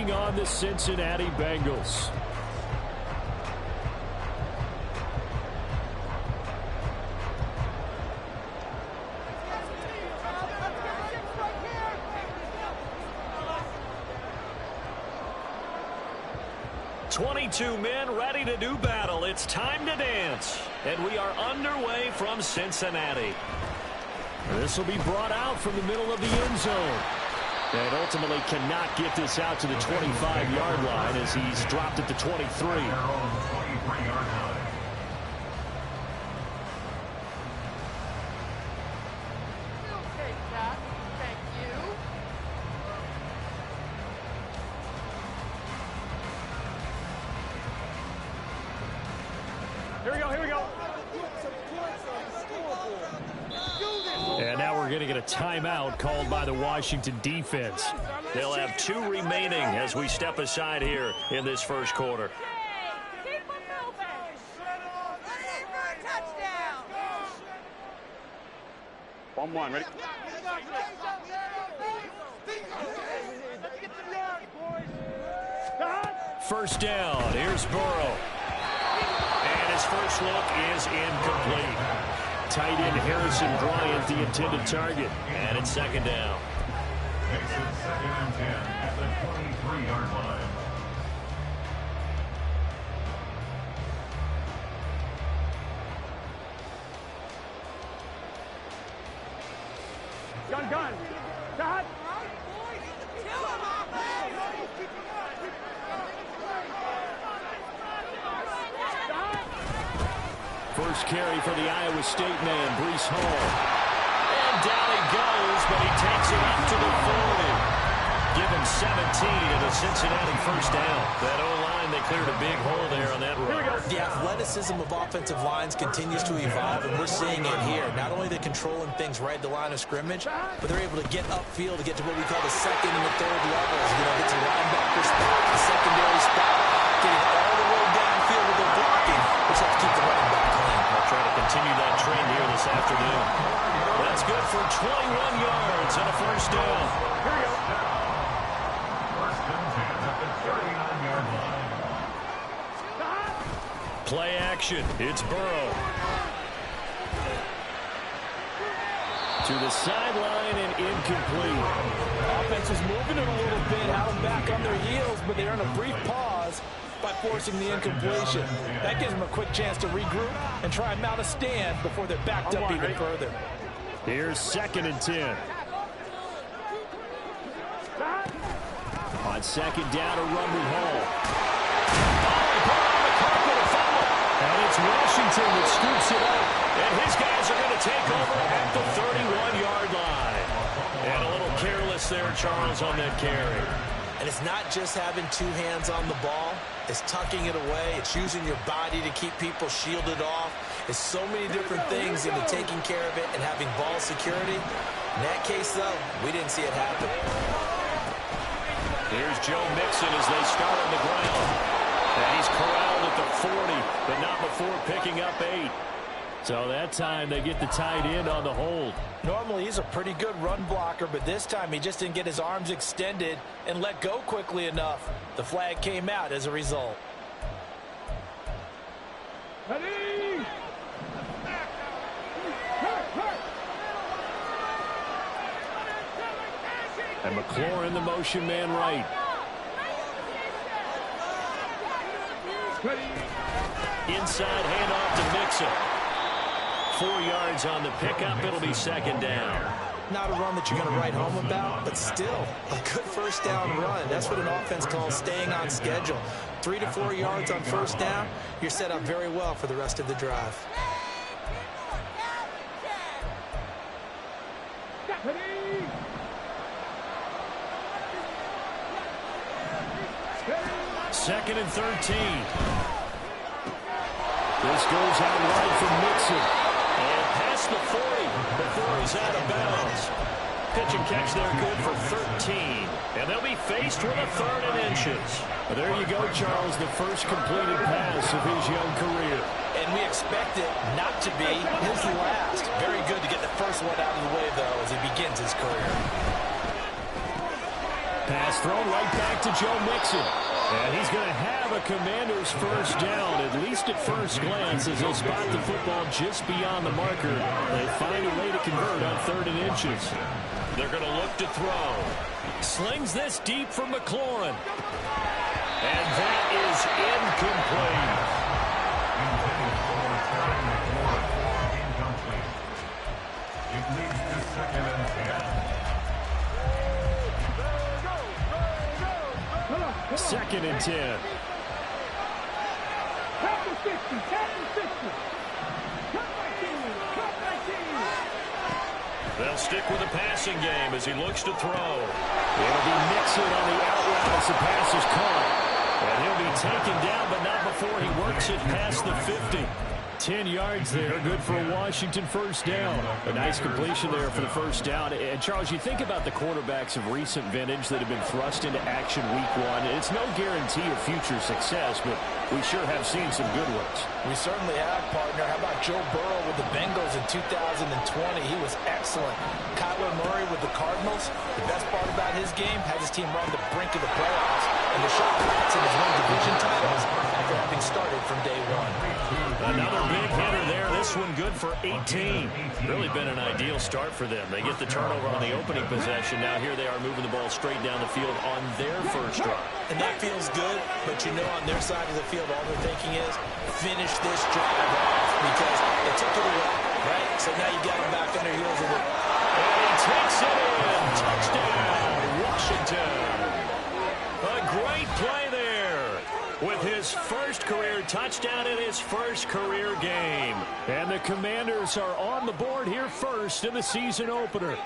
taking on the Cincinnati Bengals. Two men ready to do battle. It's time to dance. And we are underway from Cincinnati. This will be brought out from the middle of the end zone. And ultimately cannot get this out to the 25-yard line as he's dropped at the 23. Here we go. And now we're going to get a timeout called by the Washington defense. They'll have 2 remaining as we step aside here in this first quarter. One, ready? First down. Here's Burrow. And his first look is incomplete. Tight end Harrison Bryant, the intended target. And it's second down. Makes it 2nd and 10 at the 23-yard line. Gun. Dot. First carry for the Iowa State man, Breece Hall. And down he goes, but he takes it up to the 40. Give him 17 and a Cincinnati first down. That O-line, they cleared a big hole there on that run. The athleticism of offensive lines continues to evolve, and we're seeing it here. Not only are they controlling things right at the line of scrimmage, but they're able to get upfield to get to what we call the second and the third levels. You know, get to linebacker spot, the secondary spot, getting all the way downfield with their blocking, which helps keep the running back clean. We'll try to continue that trend here this afternoon. That's good for 21 yards and a first down. Here we go. First and 10 at the 39-yard line. Play action. It's Burrow. To the sideline and incomplete. Offense is moving it a little bit, have them back on their heels, but they're in a brief pause by forcing the incompletion. That gives them a quick chance to regroup and try and mount a stand before they're backed up even further. Here's 2nd and 10. On second down, a run with Hall. And it's Washington that scoops it up. And his guys are going to take over at the 31-yard line. And a little careless there, Charles, on that carry. And it's not just having 2 hands on the ball. It's tucking it away. It's using your body to keep people shielded off. It's so many different things into taking care of it and having ball security. In that case, though, we didn't see it happen. Here's Joe Mixon as they start on the ground. And he's corralled at the 40, but not before picking up 8. So that time they get the tight end on the hold. Normally he's a pretty good run blocker, but this time he just didn't get his arms extended and let go quickly enough. The flag came out as a result. Ready. And McLaurin, the motion man right. Inside handoff to Mixon. 4 yards on the pickup. It'll be second down. Not a run that you're going to write home about, but still a good first down run. That's what an offense calls staying on schedule. 3 to 4 yards on first down, you're set up very well for the rest of the drive. Second and 13. This goes out wide from Mixon. And past the 40 before he's out of bounds. Pitch and catch there good for 13. And they'll be faced with a 3rd and inches. But there you go, Charles, the first completed pass of his young career. And we expect it not to be his last. Very good to get the first one out of the way, though, as he begins his career. Pass thrown right back to Joe Mixon. And he's going to have a Commanders first down, at least at first glance, as they'll spot the football just beyond the marker. They find a way to convert on 3rd and inches. They're going to look to throw. Slings this deep for McLaurin. And that is incomplete. It leads to 2nd and 10. 2nd and 10. They'll stick with the passing game as he looks to throw. It'll be Mixon on the out route as the pass is caught. And he'll be taken down, but not before he works it past the 50. 10 yards there, good for a Washington first down. A nice completion there for the first down. And, Charles, you think about the quarterbacks of recent vintage that have been thrust into action week 1. It's no guarantee of future success, but we sure have seen some good ones. We certainly have, partner. How about Joe Burrow with the Bengals in 2020? He was excellent. Kyler Murray with the Cardinals. The best part about his game, had his team run the brink of the playoffs. And Deshaun Watson has won division titles after having started from day 1. Another big hitter there. This one good for 18. Really been an ideal start for them. They get the turnover on the opening possession. Now here they are moving the ball straight down the field on their first drive. And that feels good, but you know on their side of the field all they're thinking is finish this drive off because they took it away, right? So now you got them back on their heels with it. And he takes it in. Touchdown, Washington. A great play there with his first career touchdown in his first career game. And the Commanders are on the board here first in the season opener.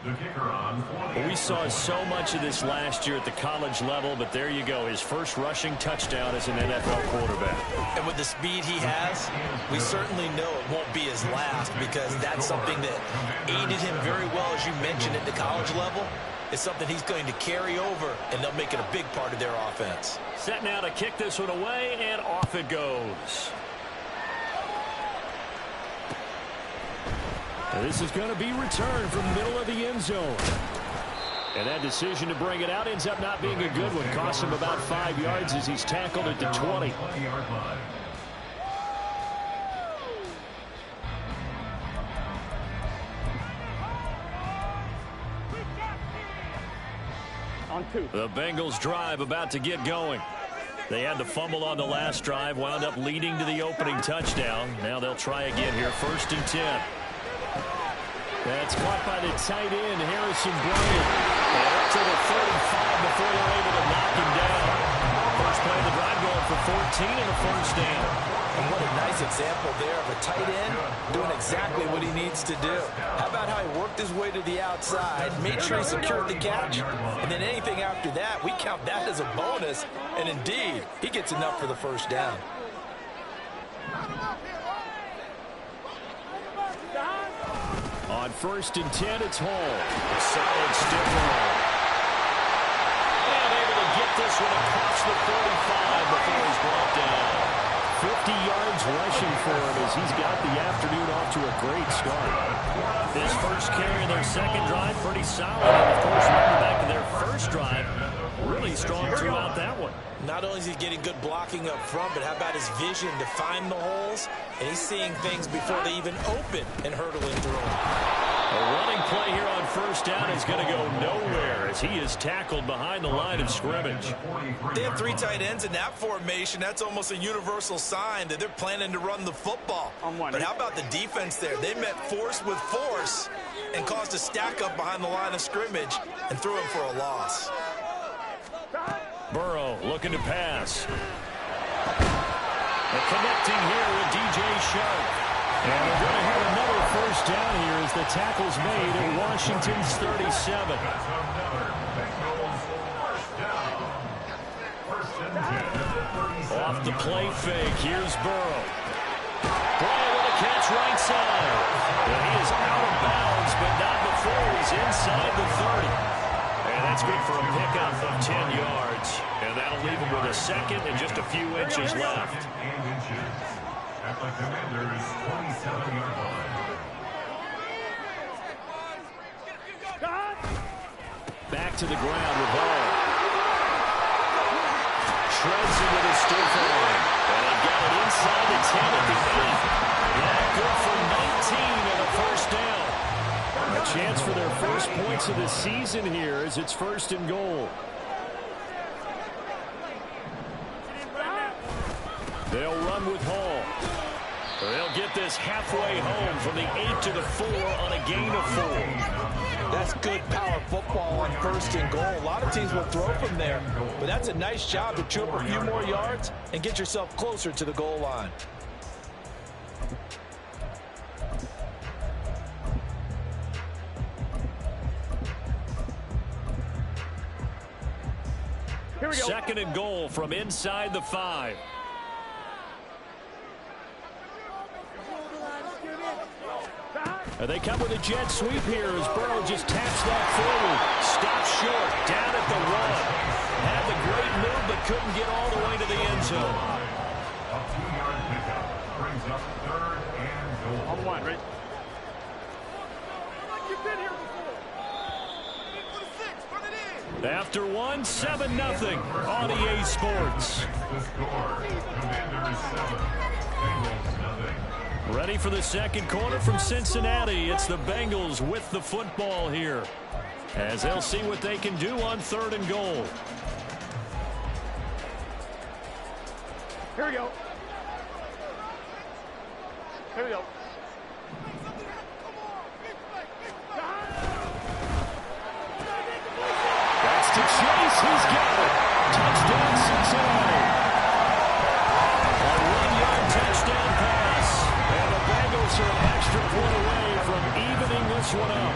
The kicker on 20. We saw so much of this last year at the college level, but there you go, his first rushing touchdown as an NFL quarterback. And with the speed he has, we certainly know it won't be his last because that's something that aided him very well, as you mentioned, at the college level. It's something he's going to carry over, and they'll make it a big part of their offense. Set now to kick this one away, and off it goes. And this is going to be returned from the middle of the end zone. And that decision to bring it out ends up not being a good one. Costs him about 5 yards as he's tackled at the 20. 20-yard line. On 2. The Bengals drive about to get going. They had the fumble on the last drive, wound up leading to the opening touchdown. Now they'll try again here, 1st and 10. That's caught by the tight end, Harrison Bryant. And up to the 35 before they're able to knock him down. First play of the drive going for 14 and a first down. And what a nice example there of a tight end doing exactly what he needs to do. How about how he worked his way to the outside, made sure he secured the catch, and then anything after that, we count that as a bonus. And indeed, he gets enough for the first down. On 1st and 10, it's Hall. A solid stiff roll. And able to get this one across the 45 before he's brought down. 50 yards rushing for him as he's got the afternoon off to a great start. This first carry of their second drive, pretty solid. And, of course, remember back to their first drive, really strong throughout that one. Not only is he getting good blocking up front, but how about his vision to find the holes? And he's seeing things before they even open and hurdling through them. A running play here on first down is going to go nowhere as he is tackled behind the line of scrimmage. They have 3 tight ends in that formation. That's almost a universal sign that they're planning to run the football. But how about the defense there? They met force with force and caused a stack up behind the line of scrimmage and threw him for a loss. Burrow looking to pass. And connecting here with DJ Shark. And we're going to have another first down here as the tackle's made at Washington's 37. Off the play fake, here's Burrow. Burrow with a catch right side. And he is out of bounds, but not before he's inside the 30. And that's good for a pickup of 10 yards. And that'll leave him with a second and just a few inches left. At the Commanders' 27-yard line. Back back to the ground with Hall. Shreds it with his stiff arm. And they get it inside the 10 at the 8. Yeah, good for 19 and a first down. A chance for their first points of the season here as it's 1st and goal. They'll run with Hall. They'll get this halfway home from the 8 to the 4 on a gain of 4. That's good power football on 1st and goal. A lot of teams will throw from there, but that's a nice job to chew up a few more yards and get yourself closer to the goal line. Here we go. 2nd and goal from inside the 5. And they come with a jet sweep here as Burrow just taps that forward. Stops short, down at the 1. Had the great move, but couldn't get all the way to the end zone. A 2-yard pickup brings up 3rd and goal. On 1, ready? After 1, 7-0 on EA Sports. The score, Commanders 7, Bengals nothing. Ready for the 2nd quarter from Cincinnati. It's the Bengals with the football here, as they'll see what they can do on 3rd and goal. Here we go. Here we go. That's to Chase. He's got it. Touchdown, Cincinnati. A 1-yard touchdown pass. And the Bengals are an extra point away from evening this one up.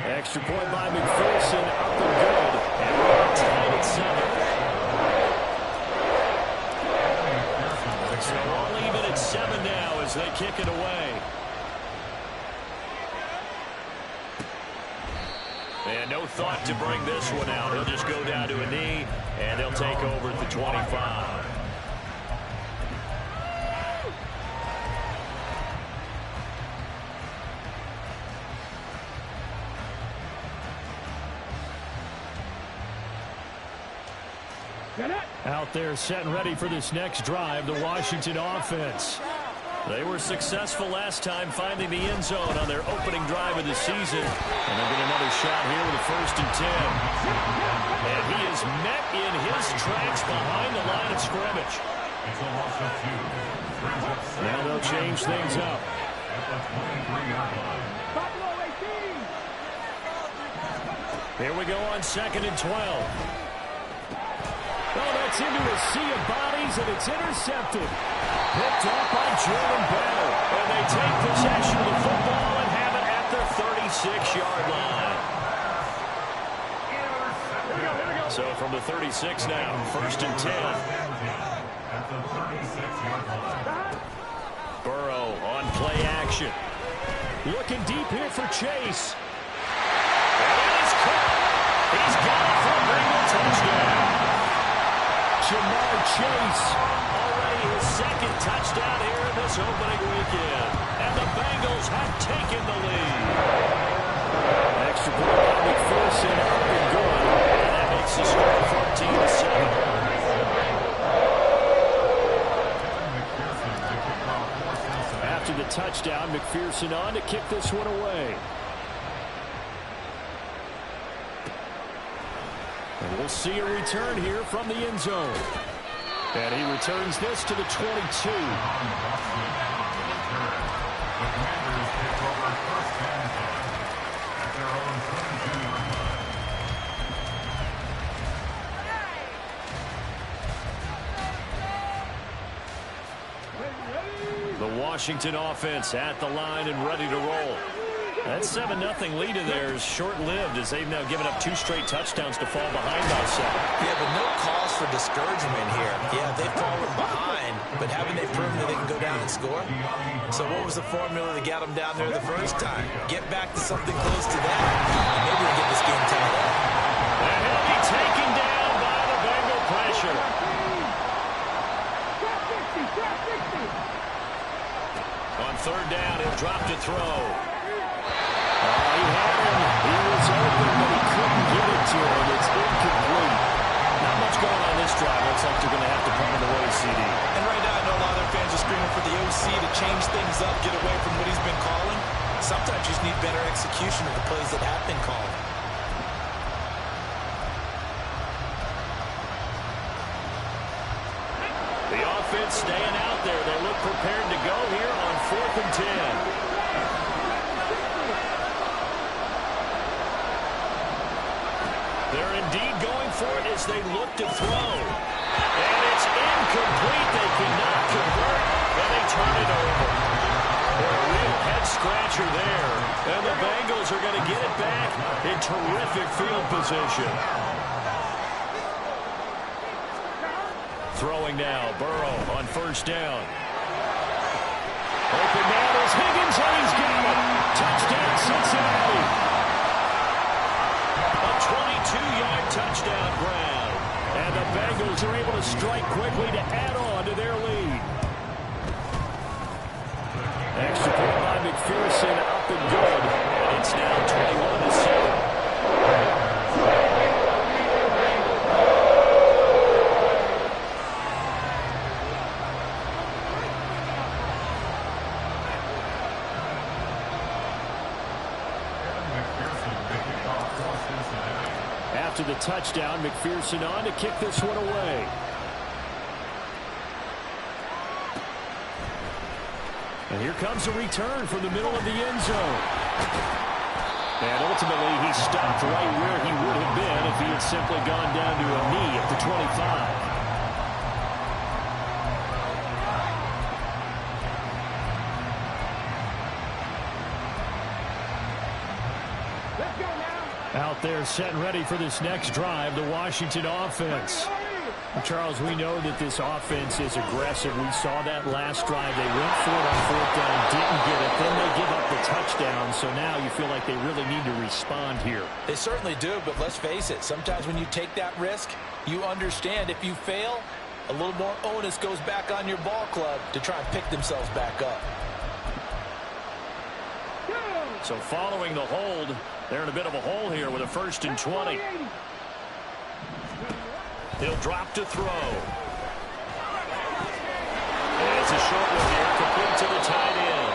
Extra point by McPherson, up and good. And we're tied at 7. So all even at 7 now as they kick it away. And no thought to bring this one out. He'll just go down to a knee, and they'll take over at the 25. Out there set and ready for this next drive, the Washington offense. They were successful last time finding the end zone on their opening drive of the season. And they'll get another shot here with a 1st and 10. And he is met in his tracks behind the line of scrimmage. It's a loss of 2. Now they'll change things up. At the 23-yard line. Here we go on 2nd and 12. Oh, that's into a sea of bodies, and it's intercepted. Picked off by Jordan Bell. And they take possession of the football and have it at their 36-yard line. So from the 36 now, 1st and 10. At the 36-yard line. Burrow on play action. Looking deep here for Chase. And it is caught. He's got it for a Bengal touchdown. Jamar Chase, already his 2nd touchdown here in this opening weekend. And the Bengals have taken the lead. Extra point by McPherson, up and good. And that makes the score 14-7. After the touchdown, McPherson on to kick this one away. And we'll see a return here from the end zone. And he returns this to the 22. The Commanders take over 1st and 10 at their own 22-yard line. The Washington offense at the line and ready to roll. That 7-0 lead of theirs short-lived as they've now given up 2 straight touchdowns to fall behind by 7. Yeah, but no cause for discouragement here. Yeah, they've fallen behind, but haven't they proven that they can go down and score? So what was the formula that got them down there the first time? Get back to something close to that. Maybe we'll get this game tied up. And he'll be taken down by the Bengal pressure. On third down. He'll drop to throw. He had him. He was open, but he couldn't get it to him. It's incomplete. Not much going on this drive. Looks like they're going to have to punt it away, CD. And right now, I know a lot of their fans are screaming for the OC to change things up, get away from what he's been calling. Sometimes you just need better execution of the plays that have been called. The offense staying out there. They look prepared to go here on 4th and 10. They're indeed going for it as they look to throw. And it's incomplete. They cannot convert, and they turn it over. A real head-scratcher there. And the Bengals are going to get it back in terrific field position. Throwing now, Burrow on first down. Open man is Higgins, and he's got it. Touchdown, Cincinnati. A 22-yard touchdown grab. And the Bengals are able to strike quickly to add on to their lead. Extra point by McPherson, up and good. And it's now 21-7. After the touchdown, McPherson on to kick this one away. And here comes a return from the middle of the end zone. And ultimately, he stopped right where he would have been if he had simply gone down to a knee at the 25. Out there set and ready for this next drive, the Washington offense. And Charles, we know that this offense is aggressive. We saw that last drive. They went for it on 4th down, didn't get it. Then they give up the touchdown. So now you feel like they really need to respond here. They certainly do, but let's face it. Sometimes when you take that risk, you understand if you fail, a little more onus goes back on your ball club to try and pick themselves back up. So following the hold, they're in a bit of a hole here with a 1st and 20. He'll drop to throw. And it's a short one here, complete to the tight end.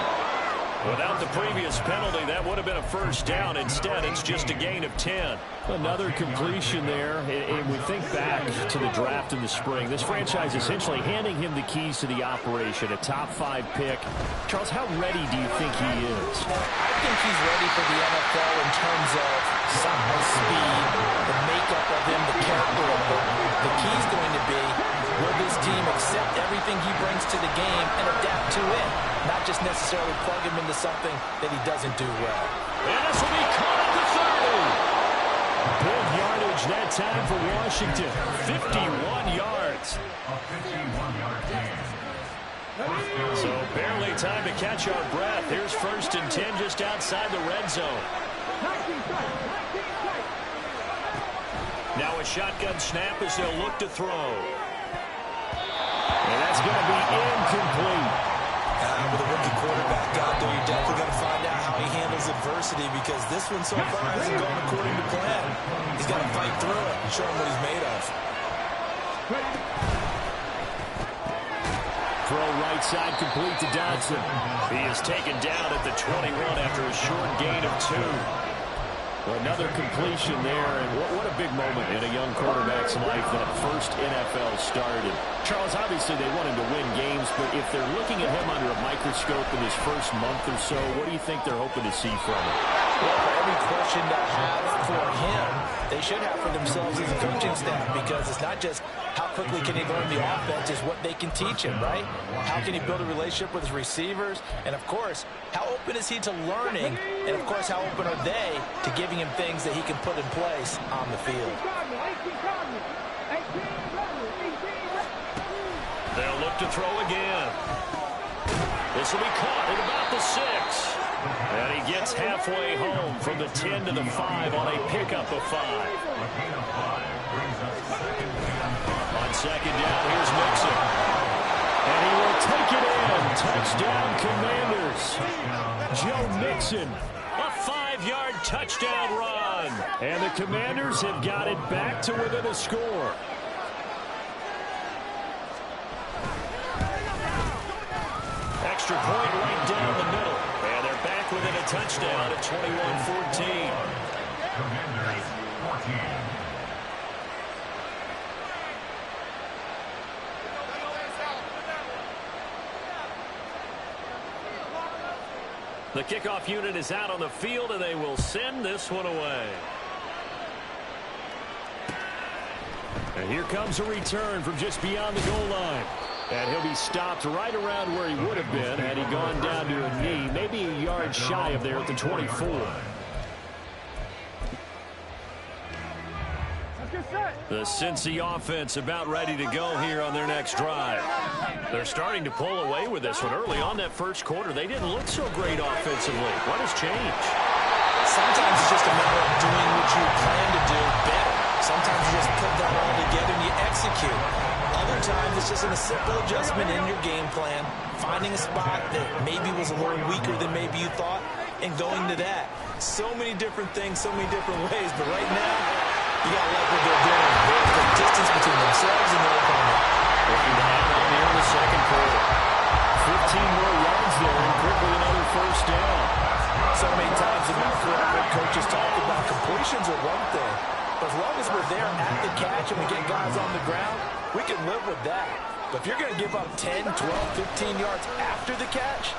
Without the previous penalty, that would have been a 1st down. Instead, it's just a gain of 10. Another completion there. And we think back to the draft in the spring. This franchise essentially handing him the keys to the operation, a top 5 pick. Charles, how ready do you think he is? I think he's ready for the NFL in terms of size, speed, the makeup of him, the character of him. The key is going to be, will this team accept everything he brings to the game and adapt to it? Not just necessarily plug him into something that he doesn't do well. And this will be caught at the 30. Big yardage that time for Washington. 51 yards. A 51-yard gain. So barely time to catch our breath. Here's 1st and 10 just outside the red zone. Now a shotgun snap as they'll look to throw. And that's going to be incomplete. With a rookie quarterback out there, you're definitely going to find out how he handles adversity, because this one so far hasn't gone according to plan. He's got to fight through it and show him what he's made of. Throw right side complete to Dodson. He is taken down at the 21 after a short gain of 2. Another completion there, and what a big moment in a young quarterback's life, that first NFL started. Charles, obviously they want him to win games, but if they're looking at him under a microscope in his first month or so, what do you think they're hoping to see from him? Well, for every question to have for him, they should have for themselves as a coaching staff, because it's not just how quickly can he learn the offense, it's what they can teach him, right? How can he build a relationship with his receivers? And, of course, how open is he to learning? And, of course, how open are they to giving him things that he can put in place on the field? They'll look to throw again. This will be caught at about the 6. And he gets halfway home from the 10 to the 5 on a pickup of 5. On 2nd down, here's Mixon. And he will take it in. Touchdown, Commanders. Joe Mixon. A 5-yard touchdown run. And the Commanders have got it back to within a score. Extra point right down the middle. And they're back within a touchdown at 21-14. Commanders 14. The kickoff unit is out on the field, and they will send this one away. And here comes a return from just beyond the goal line. And he'll be stopped right around where he would have been had he gone down to a knee, maybe a yard shy of there at the 24. The Cincy offense about ready to go here on their next drive. They're starting to pull away with this one. Early on that first quarter, they didn't look so great offensively. What has changed? Sometimes it's just a matter of doing what you plan to do better. Sometimes you just put that all together and you execute. Other times it's just a simple adjustment in your game plan, finding a spot that maybe was a little weaker than maybe you thought, and going to that. So many different things, so many different ways, but right now, you got to like what they're doing. There's the distance between themselves and their opponent. Looking to have on here in the second quarter. 15 more yards there and quickly another first down. So many times in my career, coaches talk about completions are one thing. But as long as we're there at the catch and we get guys on the ground, we can live with that. But if you're going to give up 10, 12, 15 yards after the catch,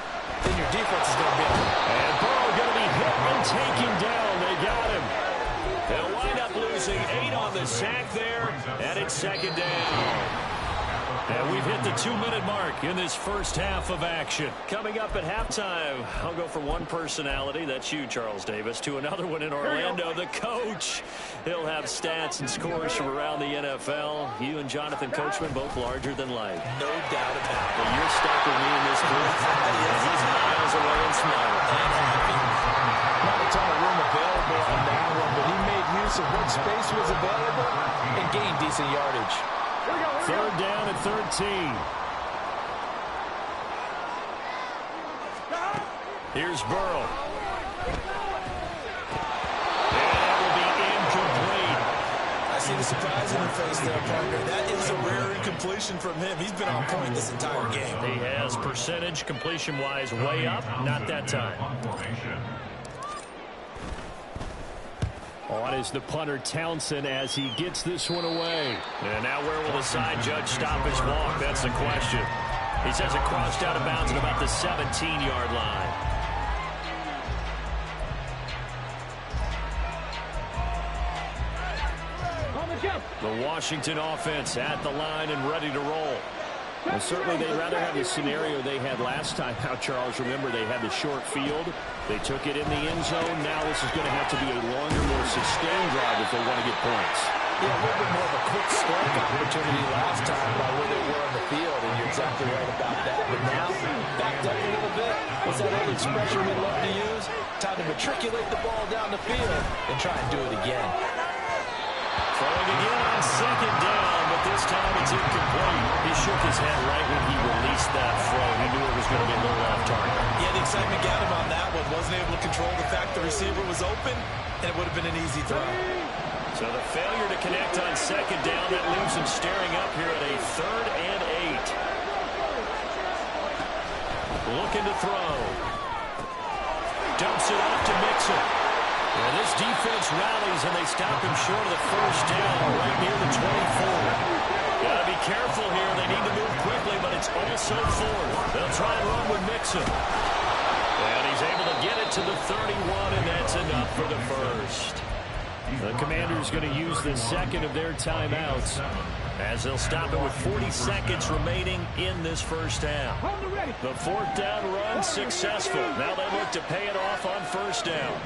then your defense is going to be on. And Burrow going to be hit and taken down. They got him. They'll wind up losing 8 on the sack there, and it's second down. And we've hit the 2-minute mark in this first half of action. Coming up at halftime, I'll go from one personality, that's you, Charles Davis, to another one in Orlando, the coach. He'll have stats and scores from around the NFL. You and Jonathan Coachman, both larger than life. No doubt about it. But you're stuck with me in this booth, and he's miles away and smiling. And happy. Not a ton of room available on that one, but he made use of what space was available and gained decent yardage. Third down at 13. Here's Burrow. And that will be incomplete. I see the surprise in your face there, partner. That is a rare incompletion from him. He's been on point this entire game. He has percentage completion-wise way up. Not that time. On is the punter Townsend as he gets this one away. And now where will the side judge stop his walk? That's the question. He says it crossed out of bounds at about the 17-yard line. The Washington offense at the line and ready to roll. Well, certainly they'd rather have the scenario they had last time. Now, Charles, remember, they had the short field. They took it in the end zone. Now this is going to have to be a longer, more sustained drive if they want to get points. Yeah, a little bit more of a quick strike opportunity last time by where they were on the field, and you're exactly right about that. But now, backed up a little bit. What's that old expression we love to use? Time to matriculate the ball down the field and try and do it again. Throwing again on second down, but this time it's incomplete. He shook his head right when he released that throw. He knew it was going to be a little off target. Yeah, the excitement got him on that one. Wasn't able to control the fact the receiver was open, and it would have been an easy throw. So the failure to connect on second down, that leaves him staring up here at a 3rd and 8. Looking to throw. Dumps it off to Mixon. And this defense rallies, and they stop him short of the first down right near the 24. Got to be careful here. They need to move quickly, but it's also 4th. They'll try and run with Mixon. And he's able to get it to the 31, and that's enough for the first. The Commanders going to use the second of their timeouts as they'll stop it with 40 seconds remaining in this first half. The 4th down run successful. Now they look to pay it off on first down.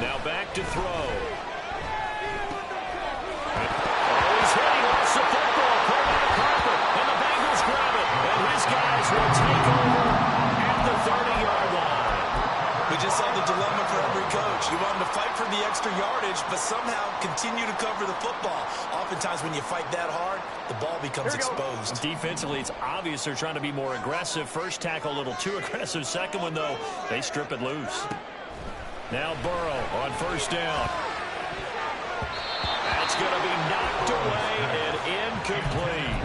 Now back to throw. Oh, he's hit. He lost the football. Pulled by the carpet. And the Bengals grab it. And his guys will take over at the 30-yard line. We just saw the dilemma for every coach. You want him to fight for the extra yardage, but somehow continue to cover the football. Oftentimes when you fight that hard, the ball becomes exposed. Defensively, it's obvious they're trying to be more aggressive. First tackle a little too aggressive. Second one, though, they strip it loose. Now Burrow on first down. That's going to be knocked away and incomplete.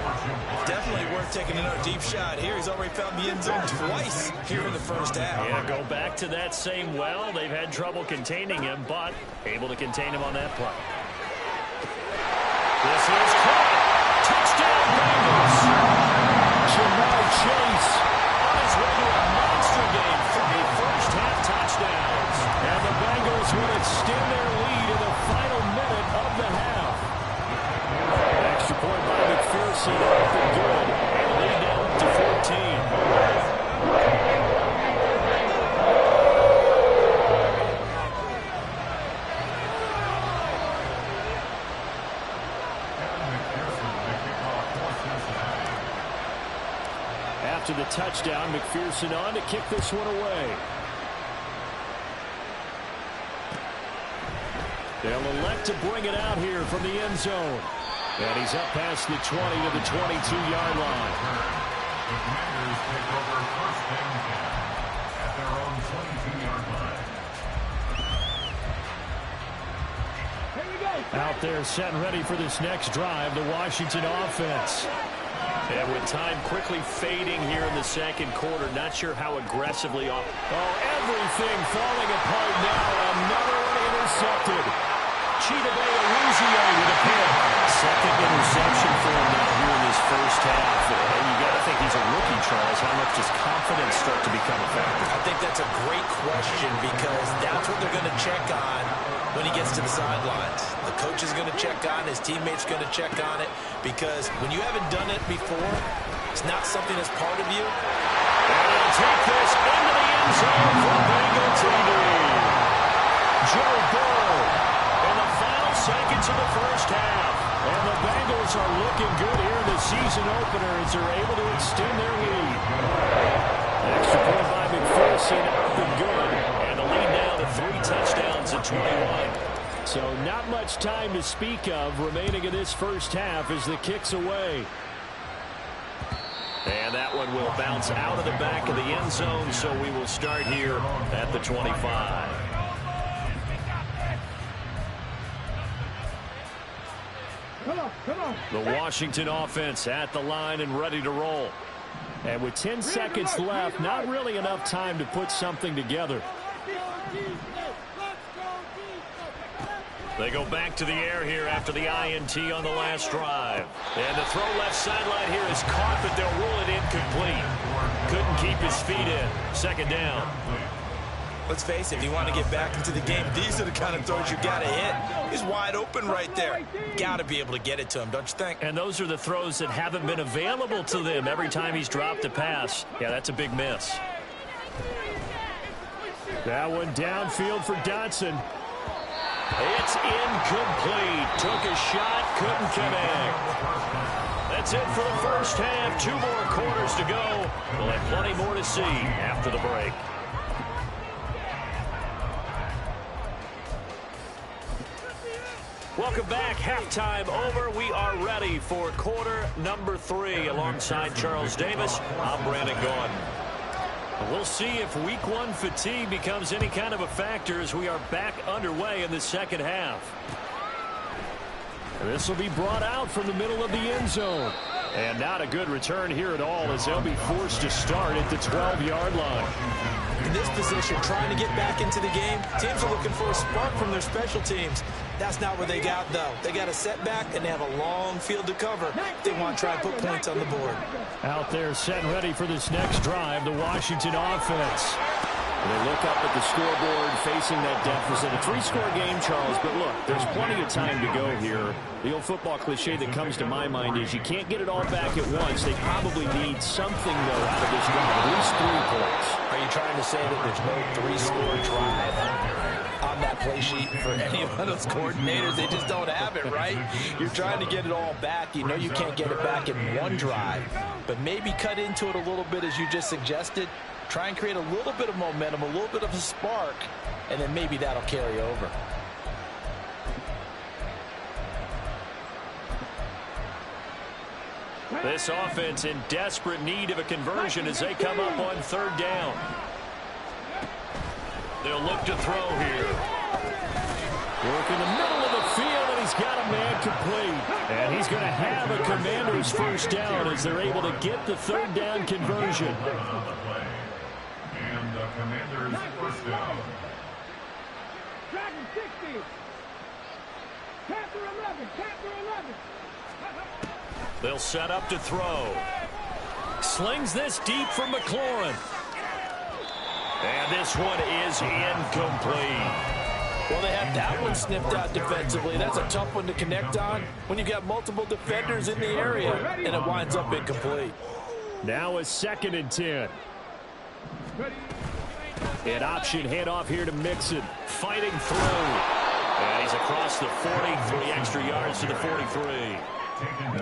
Definitely worth taking another deep shot here. He's already found the end zone twice here in the first half. Yeah, go back to that same well. They've had trouble containing him, but able to contain him on that play. This is caught. Touchdown, Bengals. Jamar Chase on his way to a monster game. 3 first-half touchdowns. And the Bengals will extend their lead in the final minute of the half. Extra point by McPherson, up and good. And lead now up to 14. After the touchdown, McPherson on to kick this one away. They'll elect to bring it out here from the end zone. And he's up past the 20 to the 22-yard line. The Commanders take over first and 10 at their own 22-yard line. Here we go. Out there set and ready for this next drive, the Washington offense. And with time quickly fading here in the second quarter, not sure how aggressively off. Oh, everything falling apart now. Another one intercepted. Chidobe Awuzie with a pick. Second interception for him now here in this first half. And you got to think he's a rookie, Charles. How much does confidence start to become a factor? I think that's a great question because that's what they're going to check on when he gets to the sidelines. The coach is going to check on, his teammates going to check on it, because when you haven't done it before, it's not something that's part of you. And he'll take this into the end zone for Bengal TD. Joe Burrow in the final seconds of the first half. And the Bengals are looking good here in the season opener as they're able to extend their lead. Extra point by McPherson, up and good. And the lead now to 3 touchdowns at 21. So not much time to speak of remaining in this first half as the kick's away. And that one will bounce out of the back of the end zone, so we will start here at the 25. Come on. The Washington offense at the line and ready to roll. And with 10 seconds left, not really enough time to put something together. They go back to the air here after the INT on the last drive. And the throw left sideline here is caught, but they'll rule it incomplete. Couldn't keep his feet in. Second down. Let's face it, if you want to get back into the game, these are the kind of throws you got to hit. He's wide open right there. Got to be able to get it to him, don't you think? And those are the throws that haven't been available to them every time he's dropped a pass. Yeah, that's a big miss. That one downfield for Dotson. It's incomplete. Took a shot, couldn't connect. That's it for the first half. 2 more quarters to go. We'll have plenty more to see after the break. Welcome back. Halftime over. We are ready for quarter number 3. Alongside Charles Davis, I'm Brandon Gaudin. We'll see if week 1 fatigue becomes any kind of a factor as we are back underway in the second half. This will be brought out from the middle of the end zone. And not a good return here at all as they'll be forced to start at the 12-yard line. In this position, trying to get back into the game, teams are looking for a spark from their special teams. That's not what they got, though. They got a setback, and they have a long field to cover. They want to try and put points on the board. Out there set and ready for this next drive, the Washington offense. They look up at the scoreboard facing that deficit. A 3-score game, Charles, but look, there's plenty of time to go here. The old football cliche that comes to my mind is you can't get it all back at once. They probably need something, though, out of this drive, at least 3 points. Are you trying to say that there's no 3-score drive on that play sheet for any of those coordinators? They just don't have it, right? You're trying to get it all back. You know you can't get it back in 1 drive, but maybe cut into it a little bit as you just suggested. Try and create a little bit of momentum, a little bit of a spark, and then maybe that'll carry over. This offense in desperate need of a conversion as they come up on third down. They'll look to throw here. Work in the middle of the field, and he's got a man complete. And he's going to have a Commander's first down as they're able to get the third down conversion. And the Commanders' first down. Dragon 60. Panther 11. Panther 11. They'll set up to throw. Slings this deep for McLaurin. And this one is incomplete. Well, they have that one sniffed out defensively. That's a tough one to connect on when you've got multiple defenders in the area, and it winds up incomplete. Now a 2nd and 10. An option handoff here to Mixon. Fighting through. And he's across the 40, 3 extra yards to the 43.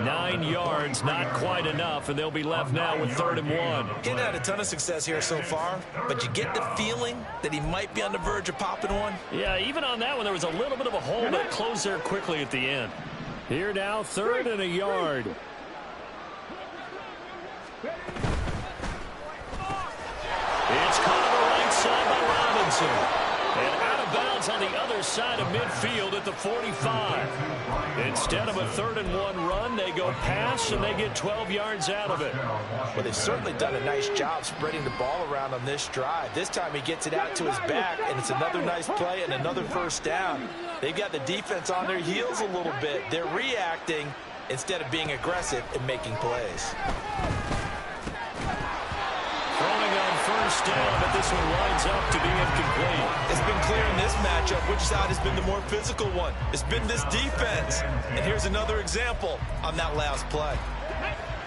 9 yards, not quite enough, and they'll be left now with 3rd and 1. Getting had a ton of success here so far, but you get the feeling that he might be on the verge of popping one. Yeah, even on that one, there was a little bit of a hole that closed there quickly at the end. Here now, 3rd and a yard. It's caught on the right side by Robinson. And out of bounds on the other side of midfield at the 45. Instead of a 3rd and 1 run, they go pass, and they get 12 yards out of it. Well, they've certainly done a nice job spreading the ball around on this drive. This time he gets it out to his back, and it's another nice play and another first down. They've got the defense on their heels a little bit. They're reacting instead of being aggressive and making plays. Throwing on first down, but this one winds up to be incomplete. It's been clear in this matchup which side has been the more physical one. It's been this defense. And here's another example on that last play.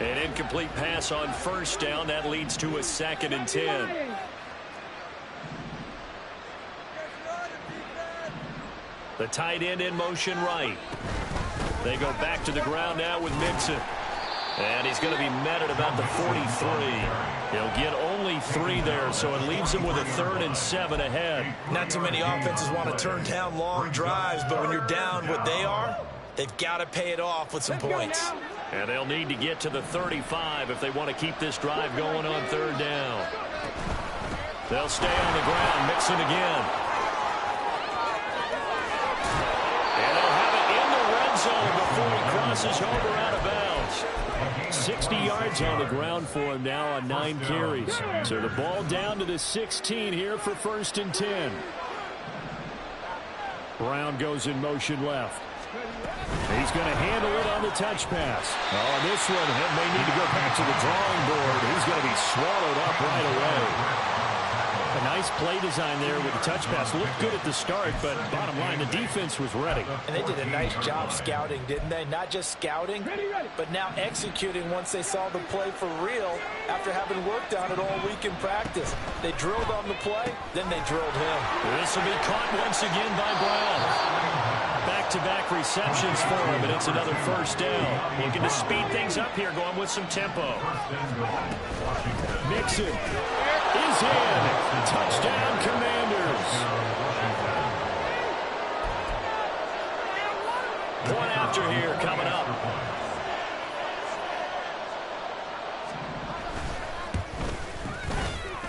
An incomplete pass on first down. That leads to a 2nd and 10. The tight end in motion right. They go back to the ground now with Mixon. And he's going to be met at about the 43. He'll get only 3 there, so it leaves him with a 3rd and 7 ahead. Not too many offenses want to turn down long drives, but when you're down what they are, they've got to pay it off with some points. And they'll need to get to the 35 if they want to keep this drive going on 3rd down. They'll stay on the ground. Mixon again. And they'll have it in the red zone before he crosses over out of bounds. 60 yards on the ground for him now on 9 carries. So the ball down to the 16 here for 1st and 10. Brown goes in motion left. He's going to handle it on the touch pass. Oh, this one may need to go back to the drawing board. He's going to be swallowed up right away. A nice play design there with the touch pass. Looked good at the start, but bottom line, the defense was ready. And they did a nice job scouting, didn't they? Not just scouting, but now executing once they saw the play for real after having worked on it all week in practice. They drilled on the play, then they drilled him. This will be caught once again by Brown. Back-to-back receptions for him, and it's another first down. Looking to speed things up here, going with some tempo. Mixon is in. Touchdown, Commanders. Point after here coming up.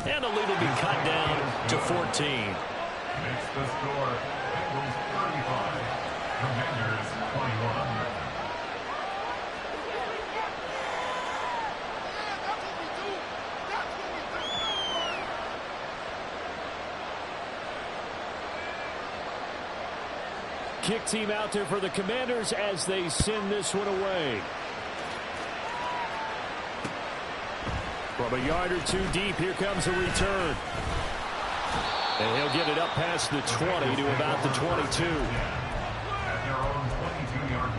And the lead will be cut down to 14. Makes the score. Bengals 35. Commanders 21. Kick team out there for the Commanders as they send this one away. From a yard or 2 deep, here comes a return. And he'll get it up past the 20 to about the 22. At their own 22-yard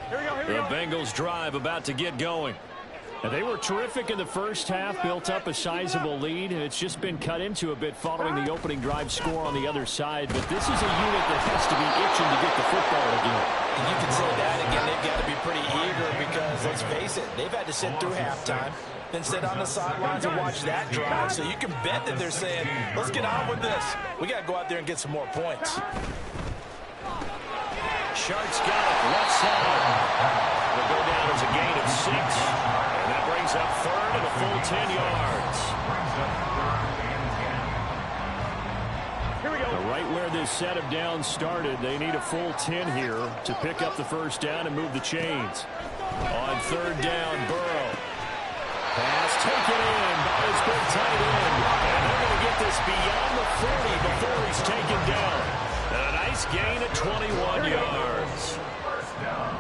line. The Bengals drive about to get going. And they were terrific in the first half, built up a sizable lead, and it's just been cut into a bit following the opening drive score on the other side. But this is a unit that has to be itching to get the football again. And you can say that again, they've got to be pretty eager because, let's face it, they've had to sit through halftime, then sit on the sidelines and watch that drive. So you can bet that they're saying, let's get on with this. We got to go out there and get some more points. Sharks got it left side. It'll go down as a gain of 6. And that brings up third and a full 10 yards. Here we go. Right where this set of downs started, they need a full 10 here to pick up the first down and move the chains. On third down, Burrow. Pass taken in by his big tight end. And they're going to get this beyond the 40 before he's taken down. And a nice gain at 21 yards. First down.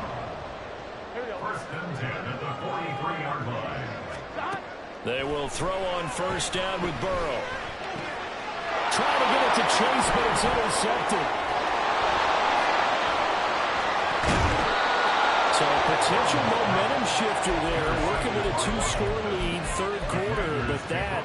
First and 10 at the 43-yard line. They will throw on first down with Burrow. Trying to get it to Chase, but it's intercepted. So a potential momentum shifter there, working with a 2-score lead, third quarter, but that,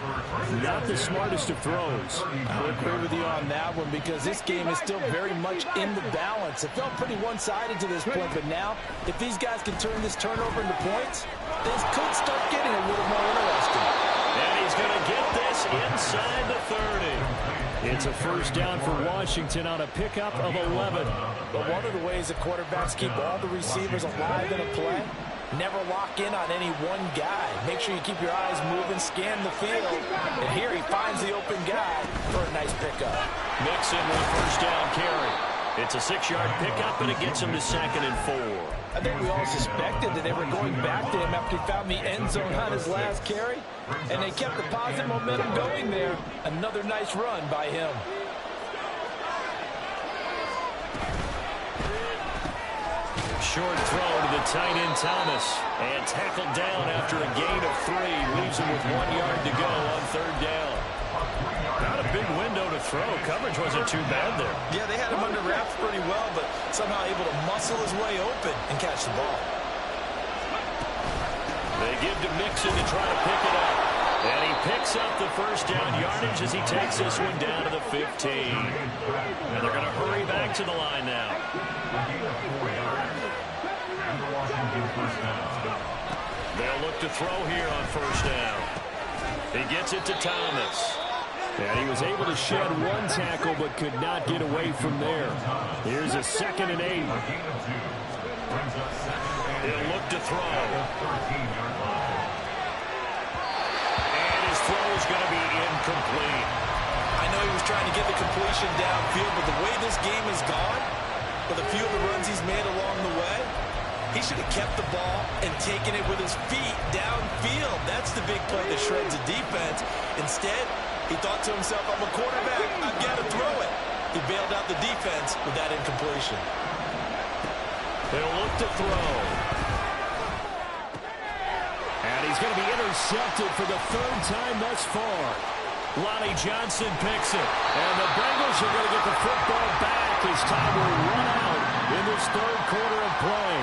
not the smartest of throws. I agree with you on that one because this game is still very much in the balance. It felt pretty one-sided to this point, but now, if these guys can turn this turnover into points, things could start getting a little more interesting. And he's going to get this inside the 30. It's a first down for Washington on a pickup of 11. But one of the ways that quarterbacks keep all the receivers alive in a play, never lock in on any one guy. Make sure you keep your eyes moving, scan the field. And here he finds the open guy for a nice pickup. Mixon with a first down carry. It's a 6-yard pickup, and it gets him to 2nd and 4. I think we all suspected that they were going back to him after he found the end zone on his last carry. And they kept the positive momentum going there. Another nice run by him. Short throw to the tight end Thomas. And tackled down after a gain of 3. Leaves him with 1 yard to go on third down. Not a big window to throw. Coverage wasn't too bad there. Yeah, they had him under wraps pretty well, but somehow able to muscle his way open and catch the ball. They give to Mixon to try to pick it up. And he picks up the first down yardage as he takes this one down to the 15. And they're going to hurry back to the line now. They'll look to throw here on first down. He gets it to Thomas. And he was able to shed one tackle but could not get away from there. Here's a 2nd and 8. He'll look to throw. And his throw is going to be incomplete. I know he was trying to get the completion downfield, but the way this game has gone, with a few of the runs he's made along the way, he should have kept the ball and taken it with his feet downfield. That's the big play that shreds a defense. Instead, he thought to himself, I'm a quarterback, I've got to throw it. He bailed out the defense with that incompletion. They'll look to throw. And he's going to be intercepted for the 3rd time thus far. Lonnie Johnson picks it. And the Bengals are going to get the football back as time will run out in this 3rd quarter of play.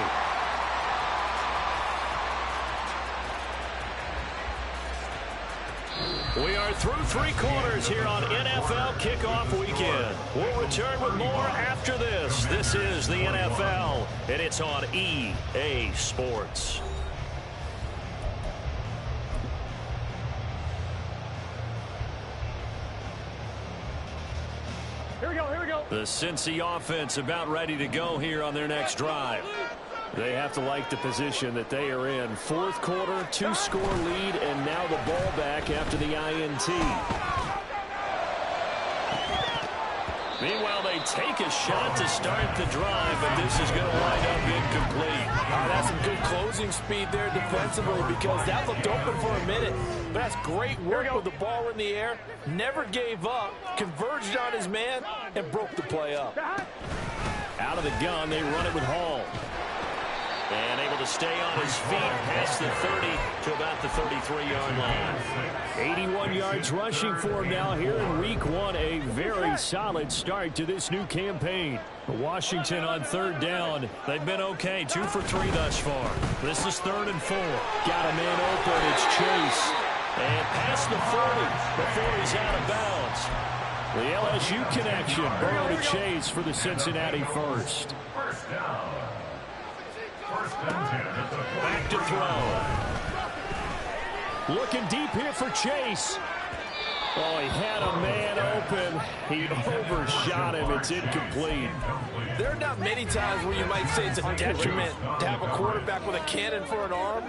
We are through 3 quarters here on NFL Kickoff Weekend. We'll return with more after this. This is the NFL, and it's on EA Sports. Here we go, here we go. The Cincy offense about ready to go here on their next drive. They have to like the position that they are in. 4th quarter, 2-score lead, and now the ball back after the INT. Meanwhile, they take a shot to start the drive, but this is going to wind up incomplete. That's some good closing speed there defensively because that looked open for a minute. But that's great work with the ball in the air. Never gave up, converged on his man, and broke the play up. Out of the gun, they run it with Hall. And able to stay on his feet past the 30 to about the 33-yard line. 81 yards rushing for him now here in Week 1. A very solid start to this new campaign. Washington on 3rd down. They've been okay. 2 for 3 thus far. This is 3rd and 4. Got a man open. It's Chase. And past the 40 before he's out of bounds. The LSU connection. Burrow to Chase for the Cincinnati first. First down. First and 10 at the Back to throw. Looking deep here for Chase. Oh, he had a man open. He overshot him. It's incomplete. There are not many times where you might say it's a detriment to have a quarterback with a cannon for an arm,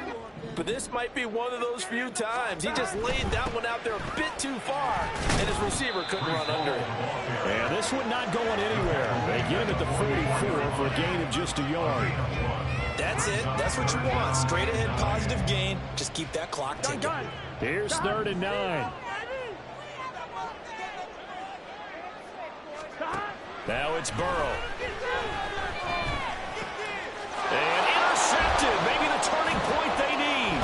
but this might be one of those few times. He just laid that one out there a bit too far, and his receiver couldn't run under it. And this one not going anywhere. They get him at the 44 for a gain of just a yard. That's it. That's what you want. Straight ahead positive gain. Just keep that clock ticking. Here's 3rd and 9. Now it's Burrow. And intercepted. Maybe the turning point they need.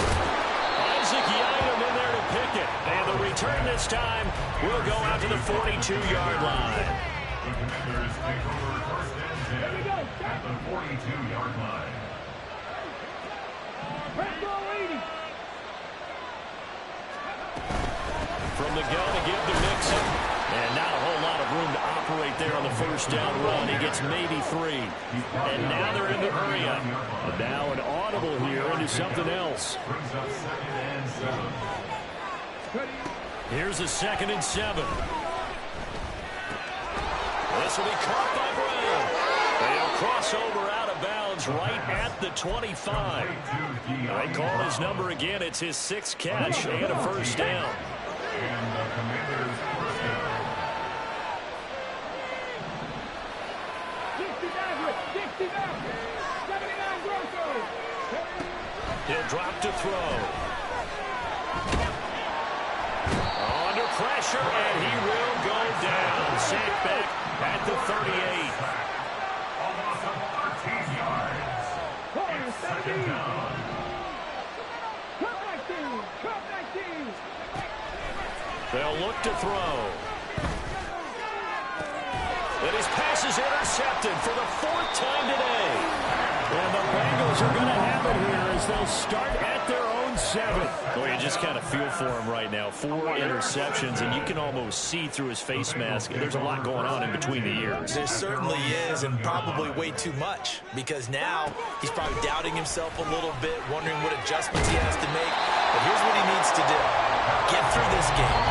Isaac Yiadom in there to pick it. And the return this time will go out to the 42-yard line. The Commanders take over 1st and 10 at the 42-yard line. From the gun to give to Mixon. And not a whole lot of room to operate there on the first down run. He gets maybe 3. And now they're in the hurry up. But now an audible here into something else. Brings up 2nd and 7. Here's a 2nd and 7. This will be caught by Brown. They'll cross over out of bounds right at the 25. They call his number again. It's his 6th catch and a first down. And the Commanders' first down. 79 Broncos. He'll drop to throw. Under pressure, and he will go down. Sacked back at the 38. Almost 13 yards. It's 2nd down. Cup 19. They'll look to throw. And his pass is intercepted for the 4th time today. And the Bengals are going to have it here as they'll start at their own 7. Boy, you just kind of feel for him right now. 4 interceptions, and you can almost see through his face mask. There's a lot going on in between the ears. There certainly is, and probably way too much, because now he's probably doubting himself a little bit, wondering what adjustments he has to make. But here's what he needs to do. Get through this game.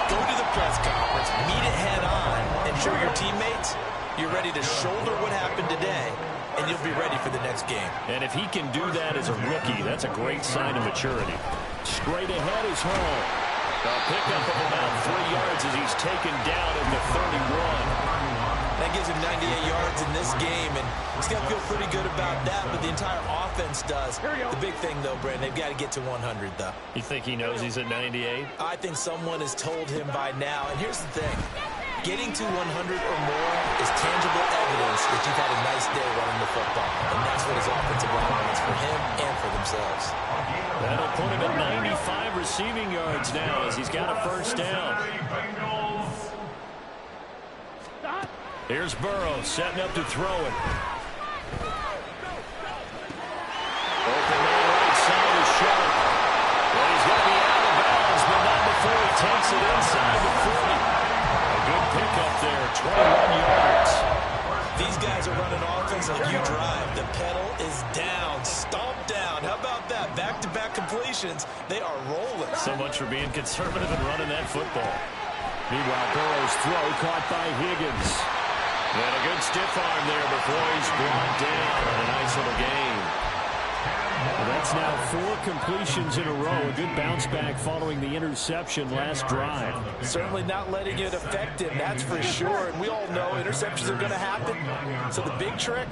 Go to the press conference, meet it head on, and show your teammates you're ready to shoulder what happened today, and you'll be ready for the next game. And if he can do that as a rookie, that's a great sign of maturity. Straight ahead is Hall. A pickup of about 3 yards as he's taken down at the 31. That gives him 98 yards in this game, and he's got to feel pretty good about that, but the entire offense does. The big thing, though, Brandon, they've got to get to 100, though. You think he knows he's at 98? I think someone has told him by now, and here's the thing. Getting to 100 or more is tangible evidence that you've had a nice day running the football, and that's what his offensive line wants for him and for themselves. That'll put him at 95 receiving yards now as he's got a first down. Here's Burrow setting up to throw it. Open man right side is Sharp. Well, he's going to be out of bounds, but not before he takes it inside the 40. A good pickup there, 21 yards. These guys are running offense like you drive. The pedal is down, stomp down. How about that? Back-to-back completions. They are rolling. So much for being conservative and running that football. Meanwhile, Burrow's throw caught by Higgins. And a good stiff arm there before he's brought down on a nice little game. Well, that's now 4 completions in a row. A good bounce back following the interception last drive. Certainly not letting it affect him, that's for sure. And we all know interceptions are going to happen. So the big trick,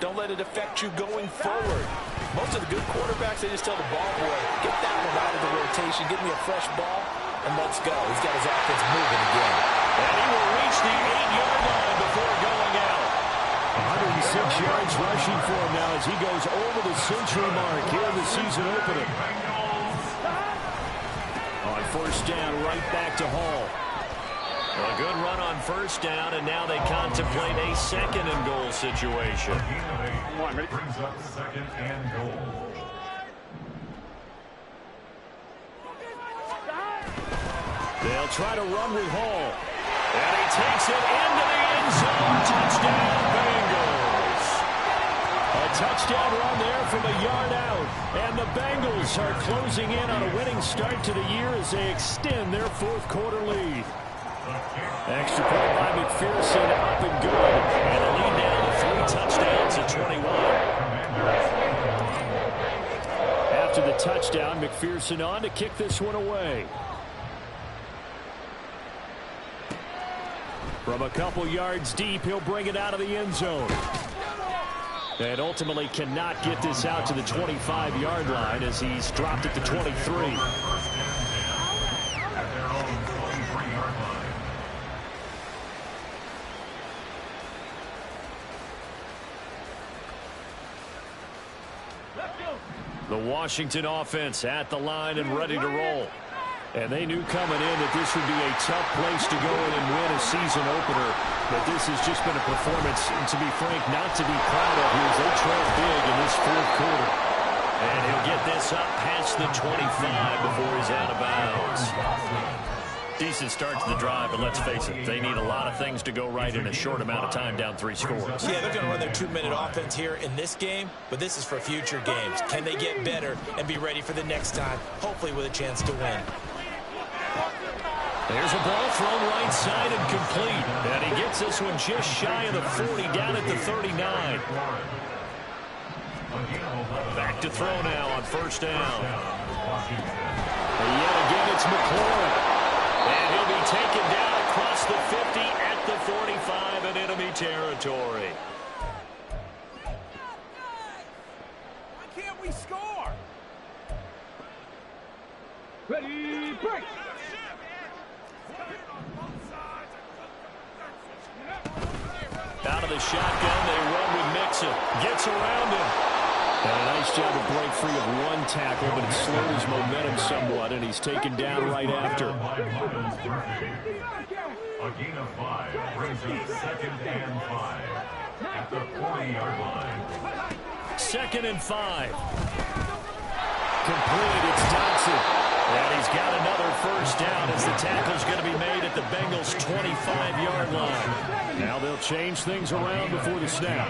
don't let it affect you going forward. Most of the good quarterbacks, they just tell the ball boy, get that one out of the rotation, give me a fresh ball, and let's go. He's got his offense moving again. And he will reach the 8-yard line before going out. 106 yards rushing for him now as he goes over the century mark here in the season opener. On first down, right back to Hall. A good run on first down, and now they contemplate a 2nd and goal situation. Brings up 2nd and goal. They'll try to run with Hall. And he takes it into the end zone. Touchdown, Bengals. A touchdown run there from a yard out. And the Bengals are closing in on a winning start to the year as they extend their fourth quarter lead. Extra point by McPherson, up and good. And the lead down to 3 touchdowns at 21. After the touchdown, McPherson on to kick this one away. From a couple yards deep, he'll bring it out of the end zone. And ultimately cannot get this out to the 25-yard line as he's dropped at the 23. The Washington offense at the line and ready to roll. And they knew coming in that this would be a tough place to go in and win a season opener. But this has just been a performance, and to be frank, not to be proud of here as they trail big in this fourth quarter. And he'll get this up past the 25 before he's out of bounds. Decent start to the drive, but let's face it, they need a lot of things to go right in a short amount of time, down 3 scores. Yeah, they're going to run their 2-minute offense here in this game, but this is for future games. Can they get better and be ready for the next time, hopefully with a chance to win? There's a ball thrown right side and complete. And he gets this one just shy of the 40, down at the 39. Back to throw now on first down. And yet again, it's McLaurin. And he'll be taken down across the 50 at the 45 in enemy territory. Why can't we score? Ready, break. Out of the shotgun, they run with Mixon. Gets around him. And a nice job to break free of one tackle, but it slowed his momentum somewhat, and he's taken down right after. A gain of 5 brings up 2nd and 5 at the 40-yard line. 2nd and 5. Complete, it's Dotson. And he's got another first down as the tackle's going to be made at the Bengals' 25-yard line. Now they'll change things around before the snap.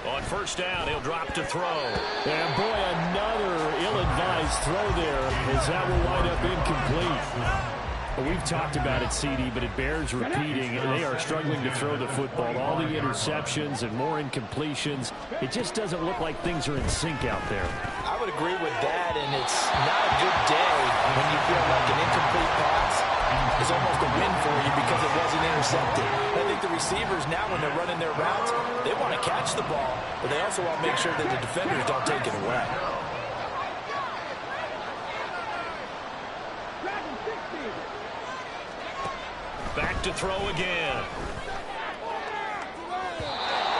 On first down, he'll drop to throw. And boy, another ill-advised throw there as that will wind up incomplete. We've talked about it, CD, but it bears repeating. They are struggling to throw the football. All the interceptions and more incompletions. It just doesn't look like things are in sync out there. I would agree with that, and it's not a good day when you feel like an incomplete pass is almost a win for you because it wasn't intercepted. I think the receivers now, when they're running their routes, they want to catch the ball, but they also want to make sure that the defenders don't take it away. Back to throw again.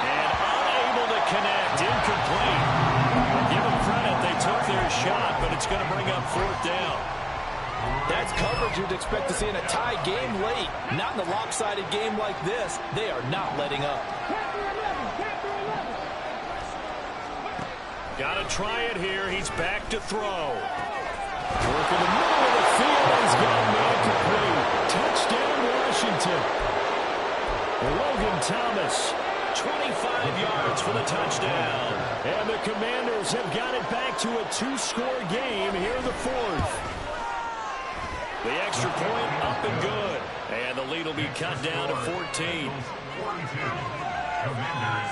And unable to connect. Incomplete. Give them credit. They took their shot, but it's going to bring up 4th down. That's coverage you'd expect to see in a tie game late. Not in a lopsided game like this. They are not letting up. Got to try it here. He's back to throw. Work in the middle of the field. He's got a man complete. Touchdown, Washington. Logan Thomas, 25 yards for the touchdown. And the Commanders have got it back to a 2-score game here in the 4th. The extra point up and good. And the lead will be cut down to 14. 42. Commanders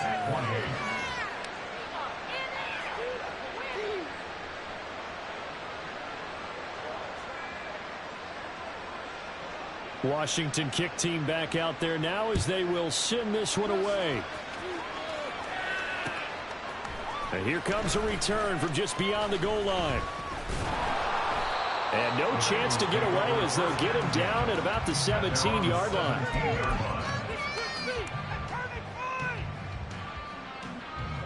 28. Washington kick team back out there now as they will send this one away. And here comes a return from just beyond the goal line. And no chance to get away as they'll get him down at about the 17-yard line.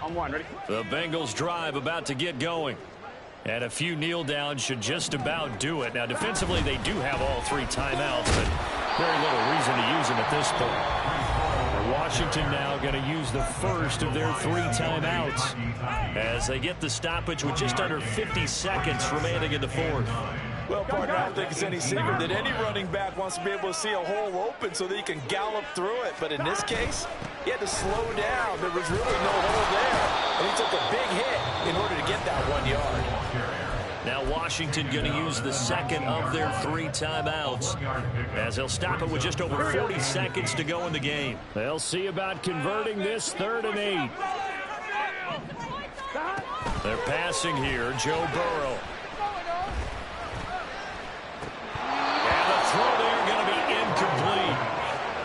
On one, ready? The Bengals drive about to get going. And a few kneel downs should just about do it. Now, defensively, they do have all 3 timeouts, but very little reason to use them at this point. Washington now going to use the first of their 3 timeouts as they get the stoppage with just under 50 seconds remaining in the 4th. Well, partner, I don't think it's any secret that any running back wants to be able to see a hole open so that he can gallop through it. But in this case, He had to slow down. There was really no hole there. And he took a big hit in order to get that 1 yard. Now Washington going to use the second of their 3 timeouts as they'll stop it with just over 40 seconds to go in the game. They'll see about converting this 3rd and 8. They're passing here, Joe Burrow. And the throw there going to be incomplete.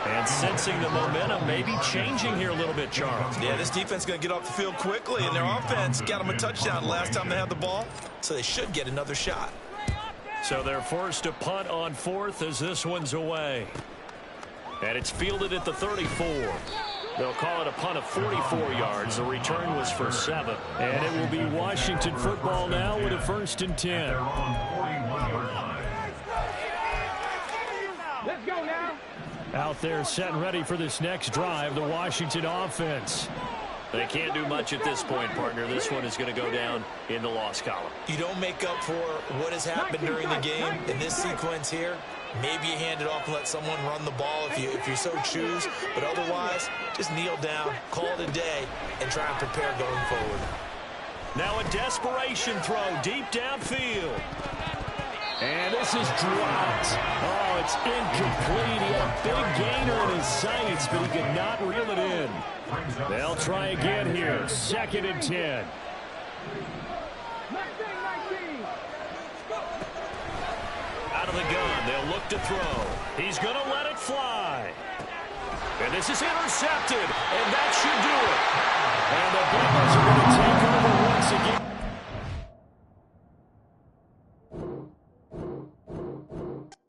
And sensing the momentum maybe changing here a little bit, Charles. Yeah, this defense is going to get off the field quickly, and their offense got them a touchdown last time they had the ball, so they should get another shot. So they're forced to punt on 4th as this one's away. And it's fielded at the 34. They'll call it a punt of 44 yards. The return was for 7. And it will be Washington football now with a 1st and 10. Let's go now. Out there set and ready for this next drive, the Washington offense. They can't do much at this point, partner. This one is going to go down in the loss column. You don't make up for what has happened during the game in this sequence here. Maybe you hand it off and let someone run the ball if you so choose. But otherwise, just kneel down, call it a day, and try and prepare going forward. Now a desperation throw deep downfield. And this is dropped. Oh, it's incomplete. He had a big gainer in his sights, but he could not reel it in. They'll try again here. 2nd and 10. Out of the gun, they'll look to throw. He's going to let it fly. And this is intercepted, and that should do